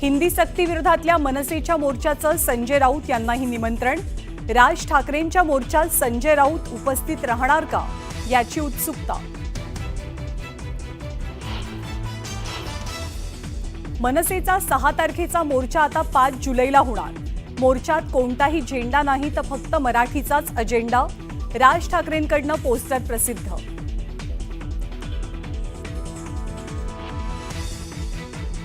हिंदी सक्ती विरोधातल्या मनसेच्या मोर्चाचं संजय राऊत यांनाही निमंत्रण। राज ठाकरेंच्या मोर्चात संजय राऊत उपस्थित राहणार का याची उत्सुकता। मनसेचा 6 तारखेचा मोर्चा आता 5 जुलैला होणार। मोर्चात कोणताही झेंडा नाही तर फक्त मराठीचाच अजेंडा। राज ठाकरेंकडनं पोस्टर प्रसिद्ध।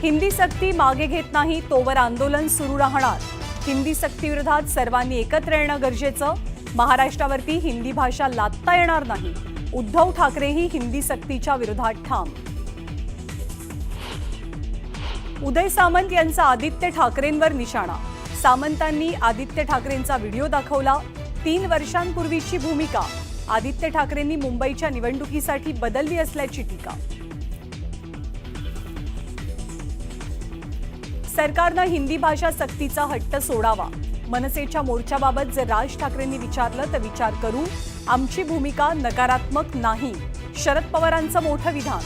हिंदी सक्ती मागे घेत नाही तोवर आंदोलन सुरू राहणार। हिंदी सक्ती विरोधात सर्वांनी एकत्र येणं गरजेचं। महाराष्ट्रावरती हिंदी भाषा लादता येणार नाही। उद्धव ठाकरेही हिंदी सक्तीच्या विरोधात ठाम। उदय सामंत यांचा आदित्य ठाकरेंवर निशाणा। सामंतांनी आदित्य ठाकरेंचा व्हिडिओ दाखवला। 3 वर्षांपूर्वीची भूमिका। आदित्य ठाकरेंनी मुंबईच्या निवडणुकीसाठी बदलली असल्याची टीका। सरकारनं हिंदी भाषा सक्तीचा हट्ट सोडावा। मनसेच्या मोर्चाबाबत जर राज ठाकरेंनी विचारलं तर विचार करू। आमची भूमिका नकारात्मक नाही। शरद पवारांचं मोठं विधान।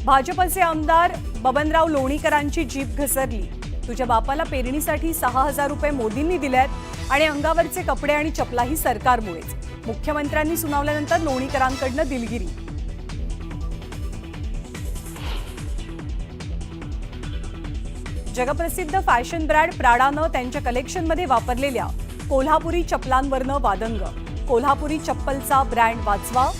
भाजपचे आमदार बबनराव लोणीकरांची जीभ घसरली। तुझ्या बापाला पेरणीसाठी 6,000 रुपये मोदींनी दिलेत आणि अंगावरचे कपडे आणि चपलाही सरकारमुळेच। मुख्यमंत्र्यांनी सुनावल्यानंतर लोणीकरांकडनं दिलगिरी। जगप्रसिद्ध फॅशन ब्रँड प्राडानं त्यांच्या कलेक्शनमध्ये वापरलेल्या कोल्हापुरी चपलांवरनं वादंग। कोल्हापुरी चप्पलचा ब्रँड वाचवा।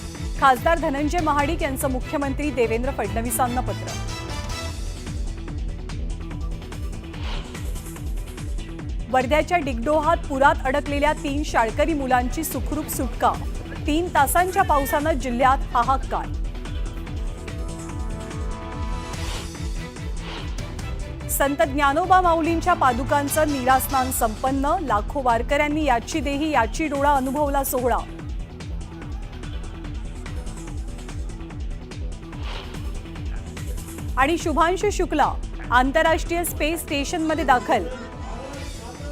खासदार धनंजय महाडिक यांचं मुख्यमंत्री देवेंद्र फडणवीसांना पत्र। वर्ध्याच्या डिगडोहात पुरात अडकलेल्या 3 शाळकरी मुलांची सुखरूप सुटका। 3 तासांच्या पावसानं जिल्ह्यात हाहाकार। संत ज्ञानोबा माऊलींच्या पादुकांचं नीरास्नान संपन्न। लाखो वारकऱ्यांनी याची देही याची डोळा अनुभवला सोहळा। आणि शुभांशु शुक्ला आंतरराष्ट्रीय स्पेस स्टेशनमध्ये दाखल।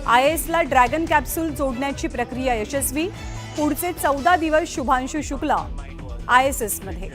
ISSला ड्रॅगन कॅप्सूल जोडण्याची प्रक्रिया यशस्वी। पुढचे 14 दिवस शुभांशु शुक्ला ISSमध्ये।